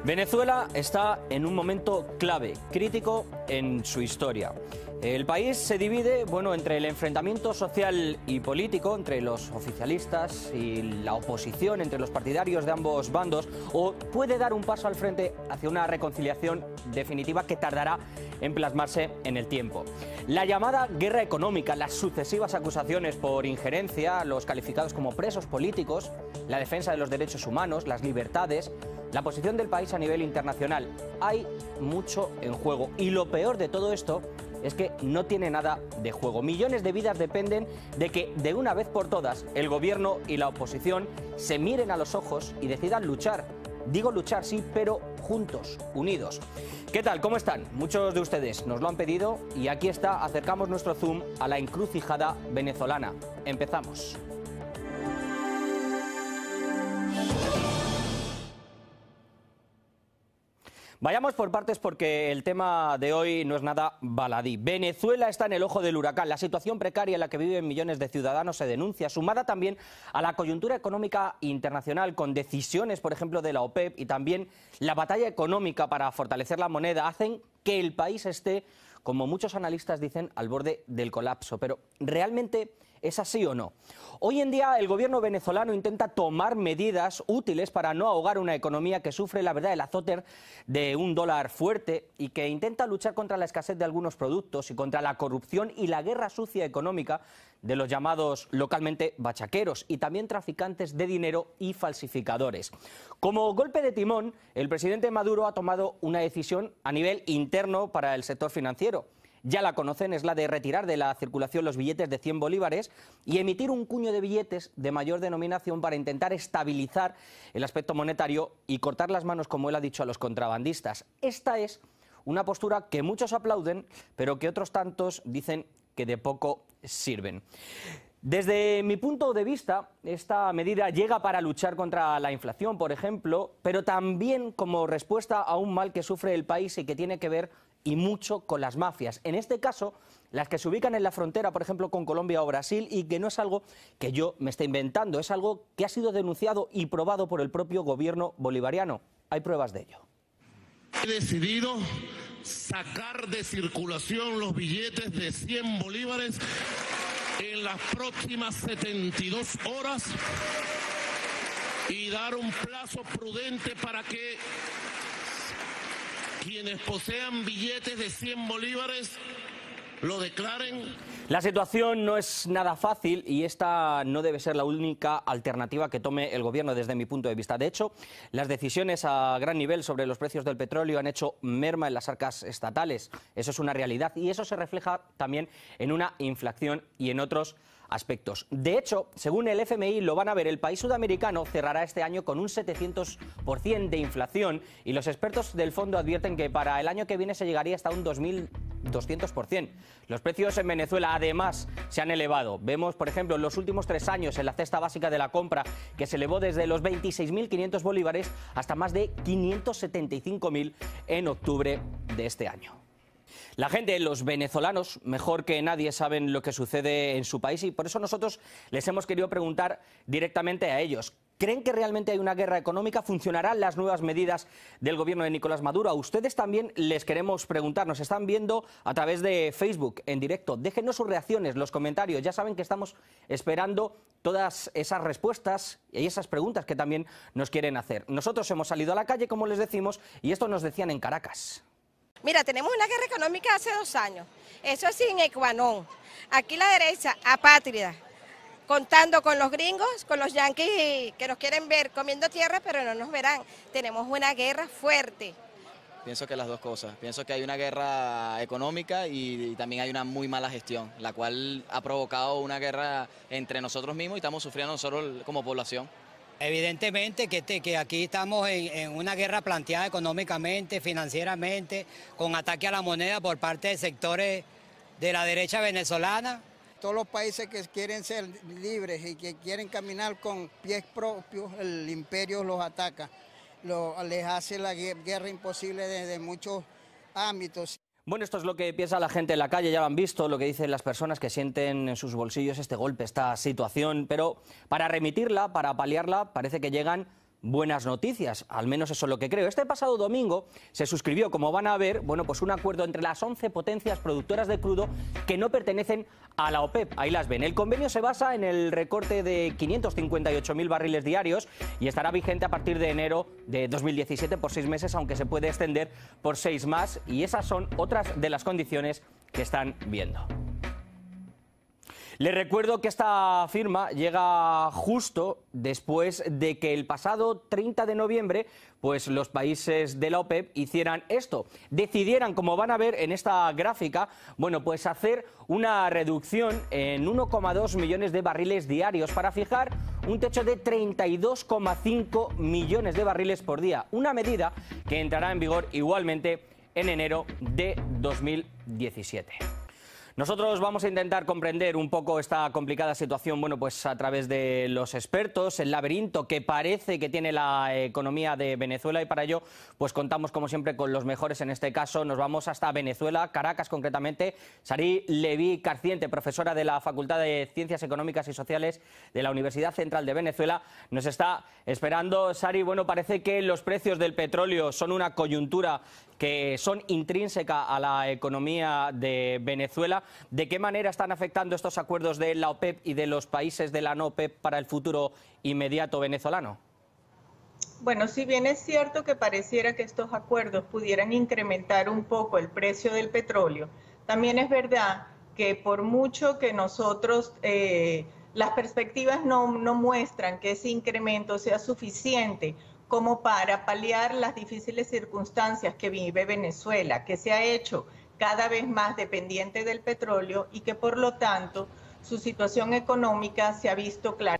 Venezuela está en un momento clave, crítico en su historia. El país se divide, entre el enfrentamiento social y político entre los oficialistas y la oposición, entre los partidarios de ambos bandos, o puede dar un paso al frente hacia una reconciliación definitiva que tardará en plasmarse en el tiempo. La llamada guerra económica, las sucesivas acusaciones por injerencia, los calificados como presos políticos, la defensa de los derechos humanos, las libertades, la posición del país a nivel internacional. Hay mucho en juego y lo peor de todo esto es que no tiene nada de juego. Millones de vidas dependen de que de una vez por todas el gobierno y la oposición se miren a los ojos y decidan luchar. Digo luchar, sí, pero juntos, unidos. ¿Qué tal? ¿Cómo están? Muchos de ustedes nos lo han pedido y aquí está, acercamos nuestro zoom a la encrucijada venezolana. Empezamos. Vayamos por partes porque el tema de hoy no es nada baladí. Venezuela está en el ojo del huracán. La situación precaria en la que viven millones de ciudadanos se denuncia, sumada también a la coyuntura económica internacional con decisiones, por ejemplo, de la OPEP, y también la batalla económica para fortalecer la moneda, hacen que el país esté, como muchos analistas dicen, al borde del colapso. Pero ¿realmente es así o no? Hoy en día el gobierno venezolano intenta tomar medidas útiles para no ahogar una economía que sufre, la verdad, el azote de un dólar fuerte y que intenta luchar contra la escasez de algunos productos y contra la corrupción y la guerra sucia económica de los llamados localmente bachaqueros y también traficantes de dinero y falsificadores. Como golpe de timón, el presidente Maduro ha tomado una decisión a nivel interno para el sector financiero. Ya la conocen, es la de retirar de la circulación los billetes de 100 bolívares y emitir un cuño de billetes de mayor denominación para intentar estabilizar el aspecto monetario y cortar las manos, como él ha dicho, a los contrabandistas. Esta es una postura que muchos aplauden, pero que otros tantos dicen que de poco sirven. Desde mi punto de vista, esta medida llega para luchar contra la inflación, por ejemplo, pero también como respuesta a un mal que sufre el país y que tiene que ver y mucho con las mafias. En este caso, las que se ubican en la frontera, por ejemplo, con Colombia o Brasil, y que no es algo que yo me esté inventando, es algo que ha sido denunciado y probado por el propio gobierno bolivariano. Hay pruebas de ello. He decidido sacar de circulación los billetes de 100 bolívares en las próximas 72 horas y dar un plazo prudente para que quienes posean billetes de 100 bolívares lo declaren. La situación no es nada fácil y esta no debe ser la única alternativa que tome el gobierno desde mi punto de vista. De hecho, las decisiones a gran nivel sobre los precios del petróleo han hecho merma en las arcas estatales. Eso es una realidad y eso se refleja también en una inflación y en otros aspectos. De hecho, según el FMI, lo van a ver, el país sudamericano cerrará este año con un 700% de inflación y los expertos del fondo advierten que para el año que viene se llegaría hasta un 2200%. Los precios en Venezuela además se han elevado. Vemos, por ejemplo, en los últimos 3 años en la cesta básica de la compra que se elevó desde los 26.500 bolívares hasta más de 575.000 en octubre de este año. La gente, los venezolanos, mejor que nadie saben lo que sucede en su país y por eso nosotros les hemos querido preguntar directamente a ellos. ¿Creen que realmente hay una guerra económica? ¿Funcionarán las nuevas medidas del gobierno de Nicolás Maduro? A ustedes también les queremos preguntar. Nos están viendo a través de Facebook en directo. Déjenos sus reacciones, los comentarios. Ya saben que estamos esperando todas esas respuestas y esas preguntas que también nos quieren hacer. Nosotros hemos salido a la calle, como les decimos, y esto nos decían en Caracas. Mira, tenemos una guerra económica hace 2 años, eso sí en Ecuador. Aquí la derecha, apátrida, contando con los gringos, con los yanquis que nos quieren ver comiendo tierra, pero no nos verán. Tenemos una guerra fuerte. Pienso que las dos cosas. Pienso que hay una guerra económica y también hay una muy mala gestión, la cual ha provocado una guerra entre nosotros mismos y estamos sufriendo nosotros como población. Evidentemente que aquí estamos en una guerra planteada económicamente, financieramente, con ataque a la moneda por parte de sectores de la derecha venezolana. Todos los países que quieren ser libres y que quieren caminar con pies propios, el imperio los ataca, les hace la guerra imposible desde muchos ámbitos. Bueno, esto es lo que piensa la gente en la calle, ya lo han visto, lo que dicen las personas que sienten en sus bolsillos este golpe, esta situación, pero para remitirla, para paliarla, parece que llegan buenas noticias, al menos eso es lo que creo. Este pasado domingo se suscribió, como van a ver, bueno, pues un acuerdo entre las 11 potencias productoras de crudo que no pertenecen a la OPEP. Ahí las ven. El convenio se basa en el recorte de 558.000 barriles diarios y estará vigente a partir de enero de 2017 por 6 meses, aunque se puede extender por 6 más, y esas son otras de las condiciones que están viendo. Les recuerdo que esta firma llega justo después de que el pasado 30 de noviembre pues los países de la OPEP hicieran esto, decidieran, como van a ver en esta gráfica, bueno, pues hacer una reducción en 1,2 millones de barriles diarios para fijar un techo de 32,5 millones de barriles por día, una medida que entrará en vigor igualmente en enero de 2017. Nosotros vamos a intentar comprender un poco esta complicada situación, bueno, pues a través de los expertos, el laberinto que parece que tiene la economía de Venezuela, y para ello pues contamos como siempre con los mejores. En este caso nos vamos hasta Venezuela, Caracas concretamente. Sari Leví Carciente, profesora de la Facultad de Ciencias Económicas y Sociales de la Universidad Central de Venezuela, nos está esperando. Sari, bueno, parece que los precios del petróleo son una coyuntura que son intrínseca a la economía de Venezuela. ¿De qué manera están afectando estos acuerdos de la OPEP y de los países de la no OPEP para el futuro inmediato venezolano? Bueno, si bien es cierto que pareciera que estos acuerdos pudieran incrementar un poco el precio del petróleo, también es verdad que por mucho que nosotros, las perspectivas no muestran que ese incremento sea suficiente como para paliar las difíciles circunstancias que vive Venezuela, que se ha hecho cada vez más dependiente del petróleo y que por lo tanto su situación económica se ha visto clara.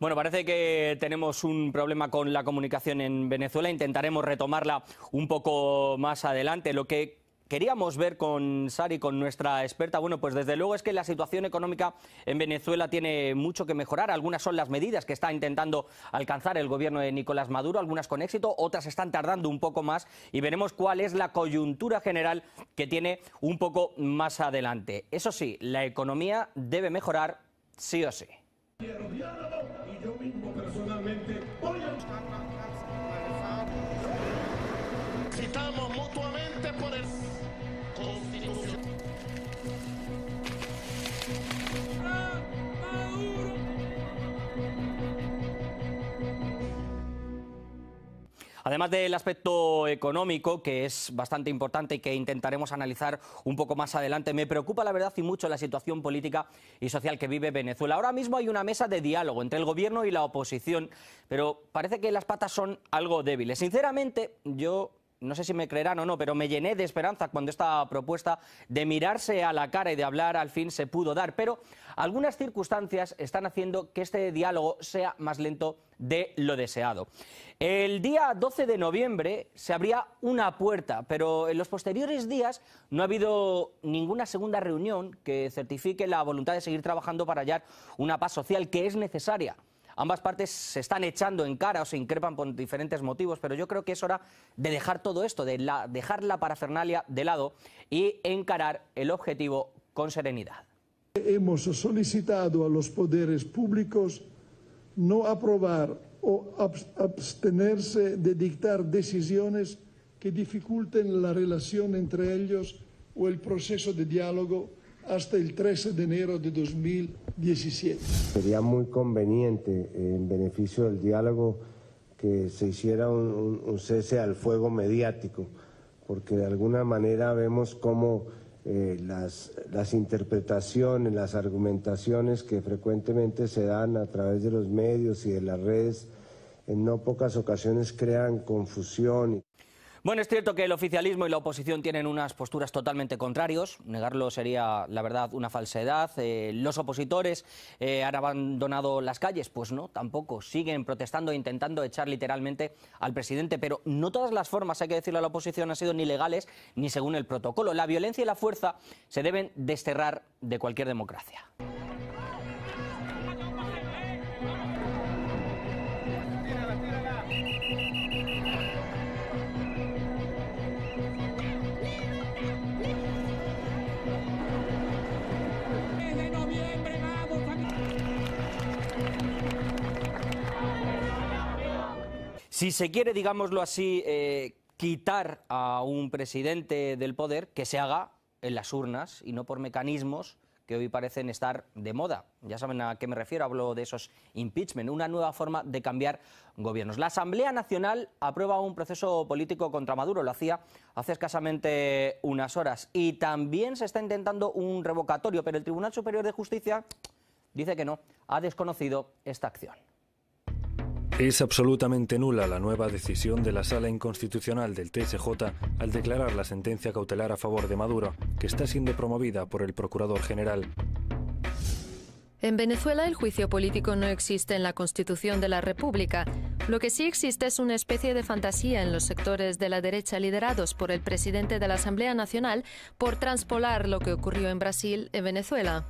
Bueno, parece que tenemos un problema con la comunicación en Venezuela, intentaremos retomarla un poco más adelante. Lo que queríamos ver con Sari, con nuestra experta, bueno, pues desde luego es que la situación económica en Venezuela tiene mucho que mejorar. Algunas son las medidas que está intentando alcanzar el gobierno de Nicolás Maduro, algunas con éxito, otras están tardando un poco más, y veremos cuál es la coyuntura general que tiene un poco más adelante. Eso sí, la economía debe mejorar sí o sí. Citamos mutuamente por el Constitución. Además del aspecto económico, que es bastante importante y que intentaremos analizar un poco más adelante, me preocupa la verdad y mucho la situación política y social que vive Venezuela. Ahora mismo hay una mesa de diálogo entre el gobierno y la oposición, pero parece que las patas son algo débiles. Sinceramente, yo no sé si me creerán o no, pero me llené de esperanza cuando esta propuesta de mirarse a la cara y de hablar al fin se pudo dar, pero algunas circunstancias están haciendo que este diálogo sea más lento de lo deseado. El día 12 de noviembre se abría una puerta, pero en los posteriores días no ha habido ninguna segunda reunión que certifique la voluntad de seguir trabajando para hallar una paz social que es necesaria. Ambas partes se están echando en cara o se increpan por diferentes motivos, pero yo creo que es hora de dejar todo esto, de dejar la parafernalia de lado y encarar el objetivo con serenidad. Hemos solicitado a los poderes públicos no aprobar o abstenerse de dictar decisiones que dificulten la relación entre ellos o el proceso de diálogo hasta el 13 de enero de 2017. Sería muy conveniente, en beneficio del diálogo, que se hiciera un cese al fuego mediático, porque de alguna manera vemos cómo las interpretaciones, las argumentaciones que frecuentemente se dan a través de los medios y de las redes, en no pocas ocasiones crean confusión. Bueno, es cierto que el oficialismo y la oposición tienen unas posturas totalmente contrarias, negarlo sería, la verdad, una falsedad. ¿Los opositores han abandonado las calles? Pues no, tampoco. Siguen protestando e intentando echar literalmente al presidente, pero no todas las formas, hay que decirlo a la oposición, han sido ni legales ni según el protocolo. La violencia y la fuerza se deben desterrar de cualquier democracia. Si se quiere, digámoslo así, quitar a un presidente del poder, que se haga en las urnas y no por mecanismos que hoy parecen estar de moda. Ya saben a qué me refiero, hablo de esos impeachment, una nueva forma de cambiar gobiernos. La Asamblea Nacional aprueba un proceso político contra Maduro, lo hacía hace escasamente unas horas, y también se está intentando un revocatorio, pero el Tribunal Superior de Justicia dice que no, ha desconocido esta acción. Es absolutamente nula la nueva decisión de la Sala Inconstitucional del TSJ al declarar la sentencia cautelar a favor de Maduro, que está siendo promovida por el Procurador General. En Venezuela el juicio político no existe en la Constitución de la República. Lo que sí existe es una especie de fantasía en los sectores de la derecha liderados por el presidente de la Asamblea Nacional por transpolar lo que ocurrió en Brasil en Venezuela.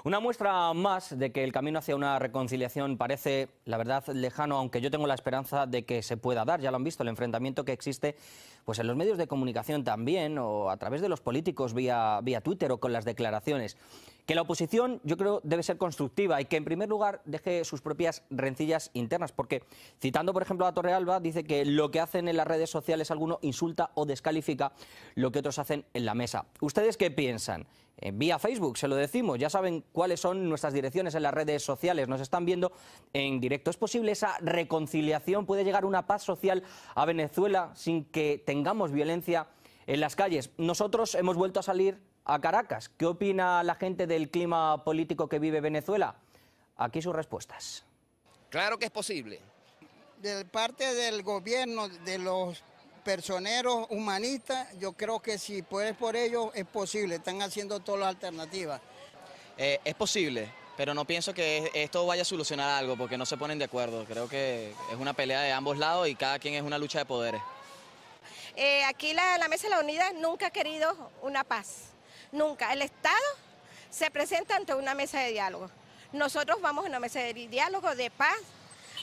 Una muestra más de que el camino hacia una reconciliación parece, la verdad, lejano, aunque yo tengo la esperanza de que se pueda dar. Ya lo han visto, el enfrentamiento que existe pues en los medios de comunicación también, o a través de los políticos vía Twitter o con las declaraciones. Que la oposición, yo creo, debe ser constructiva y que, en primer lugar, deje sus propias rencillas internas, porque, citando, por ejemplo, a Torrealba, dice que lo que hacen en las redes sociales alguno insulta o descalifica lo que otros hacen en la mesa. ¿Ustedes qué piensan? Vía Facebook, se lo decimos, ya saben cuáles son nuestras direcciones en las redes sociales, nos están viendo en directo. ¿Es posible esa reconciliación? ¿Puede llegar una paz social a Venezuela sin que tengamos violencia en las calles? Nosotros hemos vuelto a salir a Caracas. ¿Qué opina la gente del clima político que vive Venezuela? Aquí sus respuestas. Claro que es posible. De parte del gobierno, de los personeros humanistas, yo creo que si puedes por ellos es posible, están haciendo todas las alternativas. Es posible, pero no pienso que esto vaya a solucionar algo porque no se ponen de acuerdo. Creo que es una pelea de ambos lados y cada quien es una lucha de poderes. Aquí la Mesa de la Unidad nunca ha querido una paz, nunca. El Estado se presenta ante una mesa de diálogo. Nosotros vamos a una mesa de diálogo, de paz,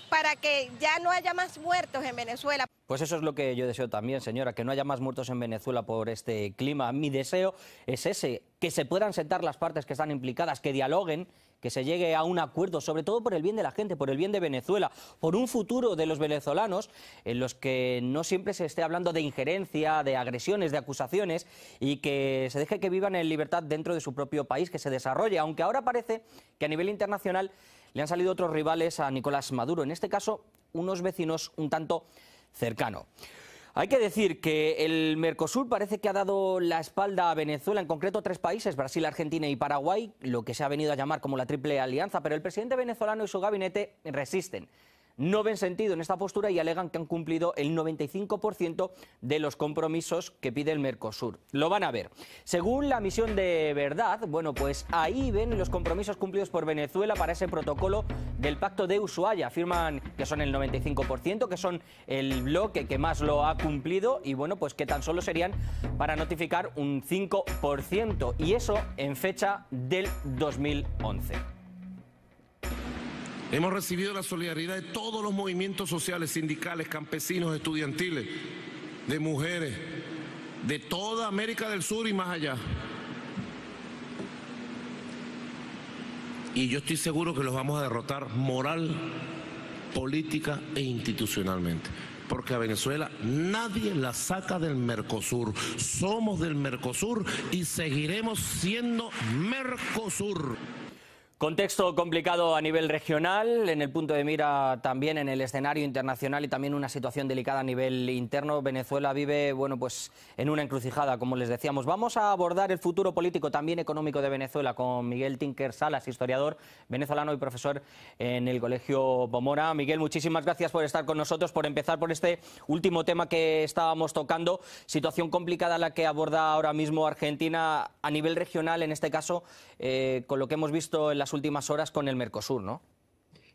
para que ya no haya más muertos en Venezuela. Pues eso es lo que yo deseo también, señora, que no haya más muertos en Venezuela por este clima. Mi deseo es ese, que se puedan sentar las partes que están implicadas, que dialoguen, que se llegue a un acuerdo, sobre todo por el bien de la gente, por el bien de Venezuela, por un futuro de los venezolanos en los que no siempre se esté hablando de injerencia, de agresiones, de acusaciones, y que se deje que vivan en libertad dentro de su propio país, que se desarrolle, aunque ahora parece que a nivel internacional le han salido otros rivales a Nicolás Maduro, en este caso unos vecinos un tanto cercano. Hay que decir que el Mercosur parece que ha dado la espalda a Venezuela, en concreto 3 países, Brasil, Argentina y Paraguay, lo que se ha venido a llamar como la Triple Alianza, pero el presidente venezolano y su gabinete resisten. No ven sentido en esta postura y alegan que han cumplido el 95% de los compromisos que pide el Mercosur. Lo van a ver. Según la misión de Verdad, bueno, pues ahí ven los compromisos cumplidos por Venezuela para ese protocolo del Pacto de Ushuaia. Afirman que son el 95%, que son el bloque que más lo ha cumplido y, bueno, pues que tan solo serían para notificar un 5%. Y eso en fecha del 2011. Hemos recibido la solidaridad de todos los movimientos sociales, sindicales, campesinos, estudiantiles, de mujeres, de toda América del Sur y más allá. Y yo estoy seguro que los vamos a derrotar moral, política e institucionalmente. Porque a Venezuela nadie la saca del Mercosur. Somos del Mercosur y seguiremos siendo Mercosur. Contexto complicado a nivel regional, en el punto de mira también en el escenario internacional y también una situación delicada a nivel interno. Venezuela vive, bueno, pues en una encrucijada, como les decíamos. Vamos a abordar el futuro político, también económico de Venezuela, con Miguel Tinker Salas, historiador venezolano y profesor en el Colegio Pomora. Miguel, muchísimas gracias por estar con nosotros, por empezar por este último tema que estábamos tocando. Situación complicada la que aborda ahora mismo Argentina a nivel regional, en este caso, con lo que hemos visto en las últimas horas con el Mercosur, ¿no?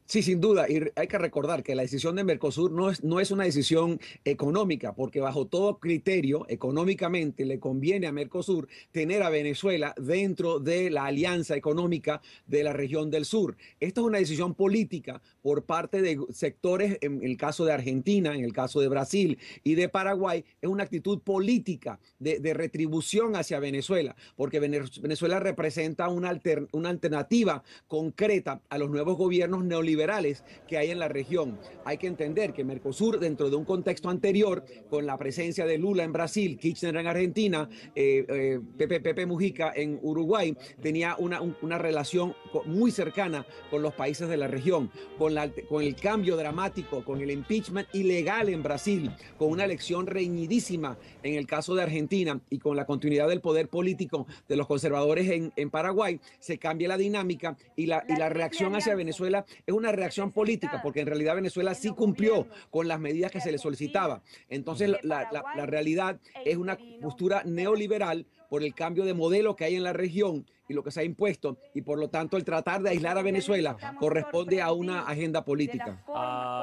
Sí, sin duda, y hay que recordar que la decisión de Mercosur no es una decisión económica, porque bajo todo criterio, económicamente, le conviene a Mercosur tener a Venezuela dentro de la alianza económica de la región del sur. Esta es una decisión política por parte de sectores, en el caso de Argentina, en el caso de Brasil y de Paraguay, es una actitud política de retribución hacia Venezuela, porque Venezuela representa una alternativa concreta a los nuevos gobiernos neoliberales neoliberales que hay en la región. Hay que entender que Mercosur, dentro de un contexto anterior, con la presencia de Lula en Brasil, Kirchner en Argentina, Pepe Mujica en Uruguay, tenía una relación muy cercana con los países de la región, con el cambio dramático, con el impeachment ilegal en Brasil, con una elección reñidísima en el caso de Argentina y con la continuidad del poder político de los conservadores en Paraguay, se cambia la dinámica y la reacción hacia Venezuela es una reacción política, porque en realidad Venezuela sí cumplió con las medidas que se le solicitaba. Entonces la realidad es una postura neoliberal por el cambio de modelo que hay en la región y lo que se ha impuesto, y por lo tanto el tratar de aislar a Venezuela corresponde a una agenda política.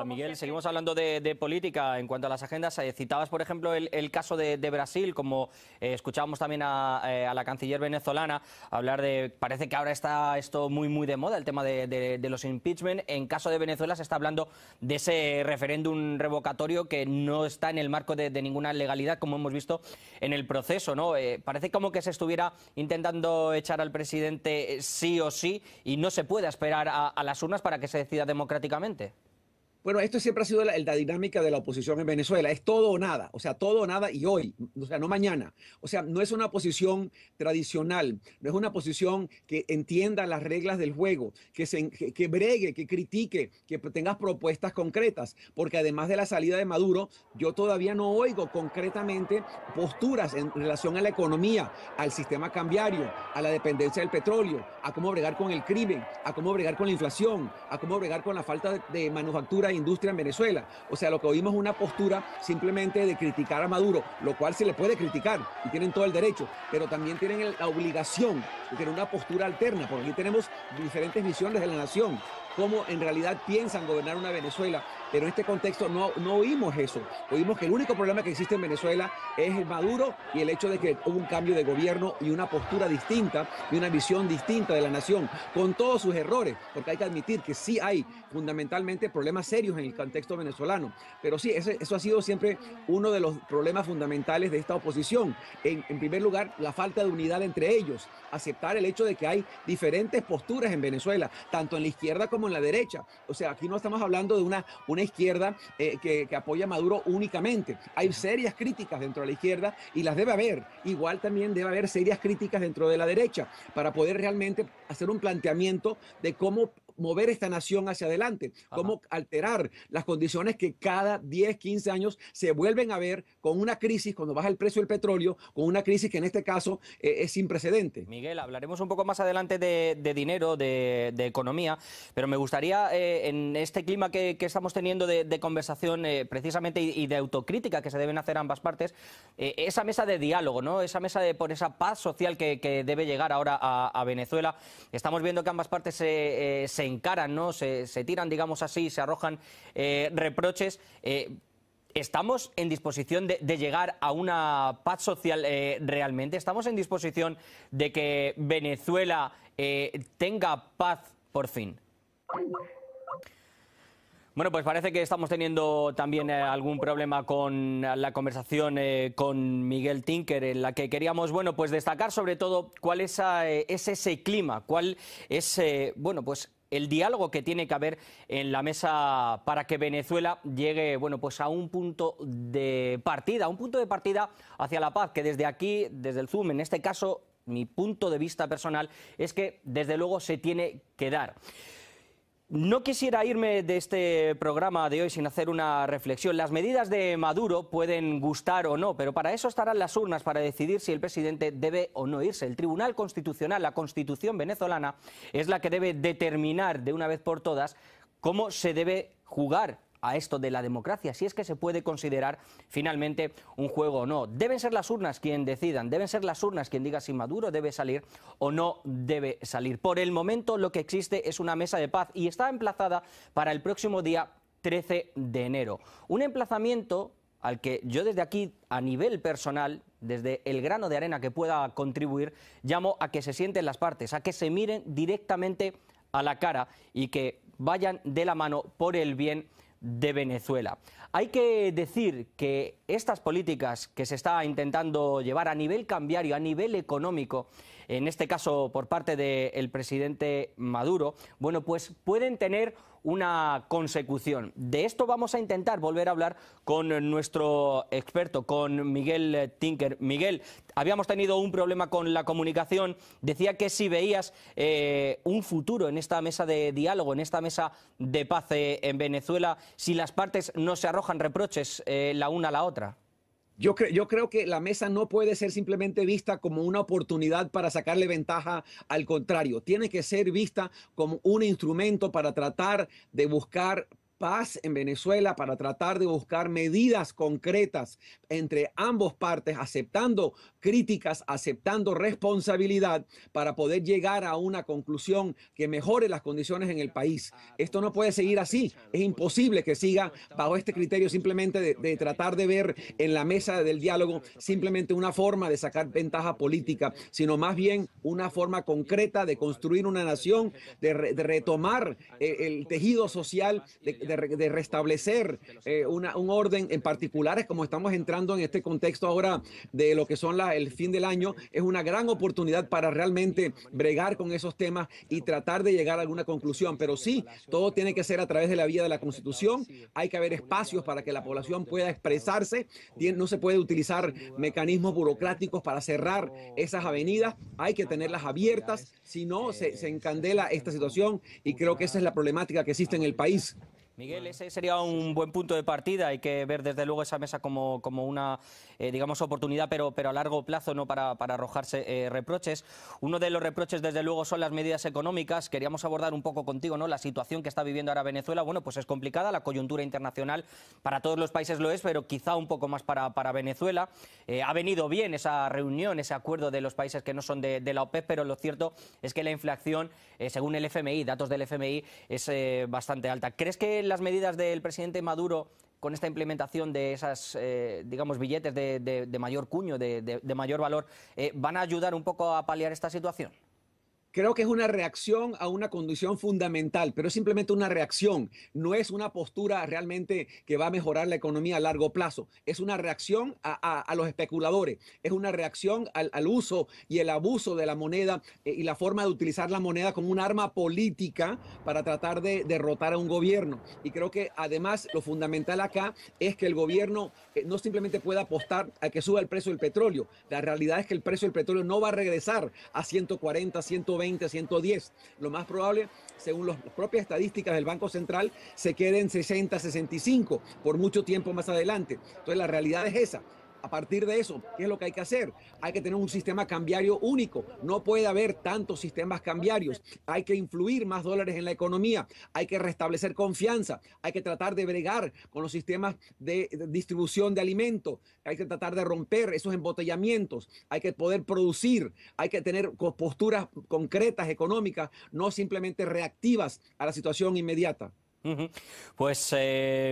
Miguel, seguimos hablando de política. En cuanto a las agendas, citabas por ejemplo el caso de Brasil, como escuchábamos también a la canciller venezolana hablar de, parece que ahora está esto muy de moda, el tema de los impeachment. En caso de Venezuela se está hablando de ese referéndum revocatorio que no está en el marco de ninguna legalidad, como hemos visto en el proceso, ¿no? Parece como que se estuviera intentando echar al presidente sí o sí, y no se puede esperar a las urnas para que se decida democráticamente. Bueno, esto siempre ha sido la dinámica de la oposición en Venezuela. Es todo o nada, o sea, todo o nada y hoy, o sea, no mañana. O sea, no es una posición tradicional, no es una posición que entienda las reglas del juego, que bregue, que critique, que tengas propuestas concretas, porque además de la salida de Maduro, yo todavía no oigo concretamente posturas en relación a la economía, al sistema cambiario, a la dependencia del petróleo, a cómo bregar con el crimen, a cómo bregar con la inflación, a cómo bregar con la falta de manufactura e industria en Venezuela. O sea, lo que oímos es una postura simplemente de criticar a Maduro, lo cual se le puede criticar y tienen todo el derecho, pero también tienen la obligación de tener una postura alterna, porque aquí tenemos diferentes visiones de la nación, cómo en realidad piensan gobernar una Venezuela, pero en este contexto no oímos eso. Oímos que el único problema que existe en Venezuela es el Maduro y el hecho de que hubo un cambio de gobierno y una postura distinta y una visión distinta de la nación, con todos sus errores, porque hay que admitir que sí hay fundamentalmente problemas serios en el contexto venezolano, pero sí, eso ha sido siempre uno de los problemas fundamentales de esta oposición. En primer lugar, la falta de unidad entre ellos, aceptar el hecho de que hay diferentes posturas en Venezuela, tanto en la izquierda como en la derecha. O sea, aquí no estamos hablando de una izquierda que apoya a Maduro únicamente. Hay serias críticas dentro de la izquierda y las debe haber. Igual también debe haber serias críticas dentro de la derecha para poder realmente hacer un planteamiento de cómo mover esta nación hacia adelante, cómo alterar las condiciones que cada 10, 15 años se vuelven a ver con una crisis, cuando baja el precio del petróleo, con una crisis que en este caso es sin precedente. Miguel, hablaremos un poco más adelante de dinero, de economía, pero me gustaría, en este clima que estamos teniendo de conversación precisamente y de autocrítica que se deben hacer ambas partes, esa mesa de diálogo, ¿no? Esa mesa por esa paz social que debe llegar ahora a Venezuela. Estamos viendo que ambas partes se encaran, ¿no? Se tiran, digamos así, se arrojan reproches. ¿Estamos en disposición de llegar a una paz social realmente? ¿Estamos en disposición de que Venezuela tenga paz por fin? Bueno, pues parece que estamos teniendo también algún problema con la conversación con Miguel Tinker, en la que queríamos, bueno, pues destacar sobre todo cuál es ese clima, cuál es, bueno, pues el diálogo que tiene que haber en la mesa para que Venezuela llegue, bueno, pues a un punto de partida hacia la paz, que desde aquí, desde el Zoom, en este caso, mi punto de vista personal es que desde luego se tiene que dar. No quisiera irme de este programa de hoy sin hacer una reflexión. Las medidas de Maduro pueden gustar o no, pero para eso estarán las urnas, para decidir si el presidente debe o no irse. El Tribunal Constitucional, la Constitución venezolana, es la que debe determinar de una vez por todas cómo se debe jugar a esto de la democracia, si es que se puede considerar finalmente un juego o no. Deben ser las urnas quien decidan, deben ser las urnas quien diga si Maduro debe salir o no debe salir. Por el momento lo que existe es una mesa de paz y está emplazada para el próximo día 13 de enero. Un emplazamiento al que yo desde aquí, a nivel personal, desde el grano de arena que pueda contribuir, llamo a que se sienten las partes, a que se miren directamente a la cara y que vayan de la mano por el bien de Venezuela. Hay que decir que estas políticas que se está intentando llevar a nivel cambiario, a nivel económico, en este caso por parte del presidente Maduro, bueno, pues pueden tener una consecución. De esto vamos a intentar volver a hablar con nuestro experto, con Miguel Tinker. Miguel, habíamos tenido un problema con la comunicación. Decía que si veías un futuro en esta mesa de diálogo, en esta mesa de paz en Venezuela, si las partes no se arrojan reproches la una a la otra. Yo creo que la mesa no puede ser simplemente vista como una oportunidad para sacarle ventaja, al contrario, tiene que ser vista como un instrumento para tratar de buscar paz en Venezuela, para tratar de buscar medidas concretas entre ambas partes, aceptando críticas, aceptando responsabilidad para poder llegar a una conclusión que mejore las condiciones en el país. Esto no puede seguir así. Es imposible que siga bajo este criterio simplemente de tratar de ver en la mesa del diálogo simplemente una forma de sacar ventaja política, sino más bien una forma concreta de construir una nación, de retomar el tejido social, de restablecer un orden en particular, como estamos entrando en este contexto ahora de lo que son el fin del año. Es una gran oportunidad para realmente bregar con esos temas y tratar de llegar a alguna conclusión. Pero sí, todo tiene que ser a través de la vía de la Constitución. Hay que haber espacios para que la población pueda expresarse. No se puede utilizar mecanismos burocráticos para cerrar esas avenidas. Hay que tenerlas abiertas, si no se encandela esta situación, y creo que esa es la problemática que existe en el país. Miguel, ese sería un buen punto de partida. Hay que ver desde luego esa mesa como una digamos oportunidad, pero a largo plazo, no para arrojarse reproches. Uno de los reproches desde luego son las medidas económicas. Queríamos abordar un poco contigo, ¿no?, la situación que está viviendo ahora Venezuela. Bueno, pues es complicada, la coyuntura internacional para todos los países lo es, pero quizá un poco más para Venezuela. Ha venido bien esa reunión, ese acuerdo de los países que no son de la OPEP, pero lo cierto es que la inflación, según el FMI, datos del FMI, es bastante alta. ¿Crees que las medidas del presidente Maduro con esta implementación de esas, digamos, billetes de mayor cuño, de mayor valor, van a ayudar un poco a paliar esta situación? Creo que es una reacción a una condición fundamental, pero es simplemente una reacción. No es una postura realmente que va a mejorar la economía a largo plazo. Es una reacción a los especuladores. Es una reacción al uso y el abuso de la moneda y la forma de utilizar la moneda como un arma política para tratar de derrotar a un gobierno. Y creo que además lo fundamental acá es que el gobierno no simplemente pueda apostar a que suba el precio del petróleo. La realidad es que el precio del petróleo no va a regresar a 140, 120, 110. Lo más probable, según las propias estadísticas del Banco Central, se quede en 60, 65 por mucho tiempo más adelante. Entonces la realidad es esa. A partir de eso, ¿qué es lo que hay que hacer? Hay que tener un sistema cambiario único. No puede haber tantos sistemas cambiarios. Hay que influir más dólares en la economía. Hay que restablecer confianza. Hay que tratar de bregar con los sistemas de distribución de alimentos. Hay que tratar de romper esos embotellamientos. Hay que poder producir. Hay que tener posturas concretas, económicas, no simplemente reactivas a la situación inmediata. Pues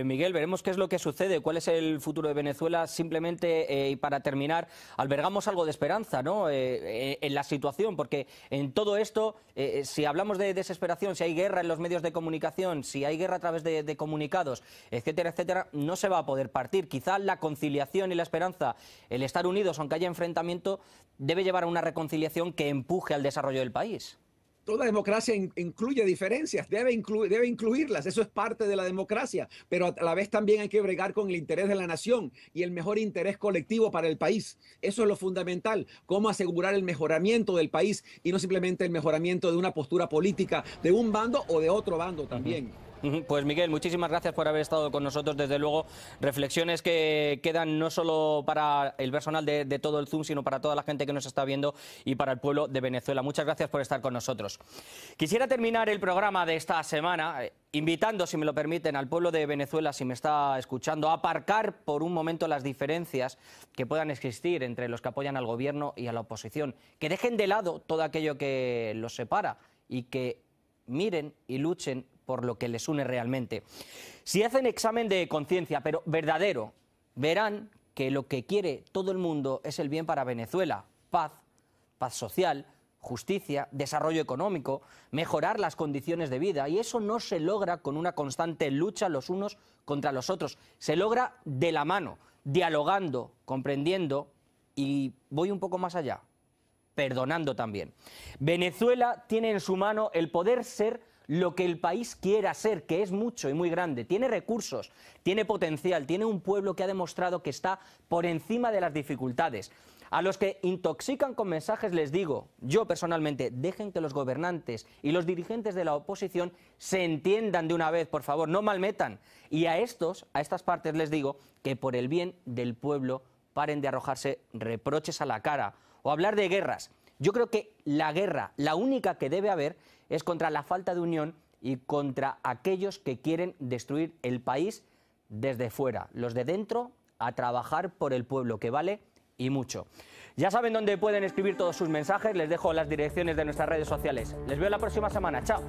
Miguel, veremos qué es lo que sucede, cuál es el futuro de Venezuela. Simplemente, y para terminar, albergamos algo de esperanza, ¿no?, en la situación, porque en todo esto, si hablamos de desesperación, si hay guerra en los medios de comunicación, si hay guerra a través de comunicados, etcétera, etcétera, no se va a poder partir. Quizá la conciliación y la esperanza, el estar unidos, aunque haya enfrentamiento, debe llevar a una reconciliación que empuje al desarrollo del país. Toda democracia incluye diferencias, debe incluirlas, eso es parte de la democracia, pero a la vez también hay que bregar con el interés de la nación y el mejor interés colectivo para el país. Eso es lo fundamental, cómo asegurar el mejoramiento del país y no simplemente el mejoramiento de una postura política de un bando o de otro bando también. Pues Miguel, muchísimas gracias por haber estado con nosotros. Desde luego, reflexiones que quedan no solo para el personal de todo el Zoom, sino para toda la gente que nos está viendo y para el pueblo de Venezuela. Muchas gracias por estar con nosotros. Quisiera terminar el programa de esta semana invitando, si me lo permiten, al pueblo de Venezuela, si me está escuchando, a aparcar por un momento las diferencias que puedan existir entre los que apoyan al gobierno y a la oposición. Que dejen de lado todo aquello que los separa y que miren y luchen por lo que les une realmente. Si hacen examen de conciencia, pero verdadero, verán que lo que quiere todo el mundo es el bien para Venezuela: paz, paz social, justicia, desarrollo económico, mejorar las condiciones de vida, y eso no se logra con una constante lucha los unos contra los otros, se logra de la mano, dialogando, comprendiendo y, voy un poco más allá, perdonando también. Venezuela tiene en su mano el poder ser lo que el país quiera ser, que es mucho y muy grande. Tiene recursos, tiene potencial, tiene un pueblo que ha demostrado que está por encima de las dificultades. A los que intoxican con mensajes les digo, yo personalmente, dejen que los gobernantes y los dirigentes de la oposición se entiendan de una vez, por favor, no malmetan. Y a estas partes les digo que por el bien del pueblo paren de arrojarse reproches a la cara o hablar de guerras. Yo creo que la guerra, la única que debe haber, es contra la falta de unión y contra aquellos que quieren destruir el país desde fuera. Los de dentro a trabajar por el pueblo, que vale y mucho. Ya saben dónde pueden escribir todos sus mensajes, les dejo las direcciones de nuestras redes sociales. Les veo la próxima semana, chao.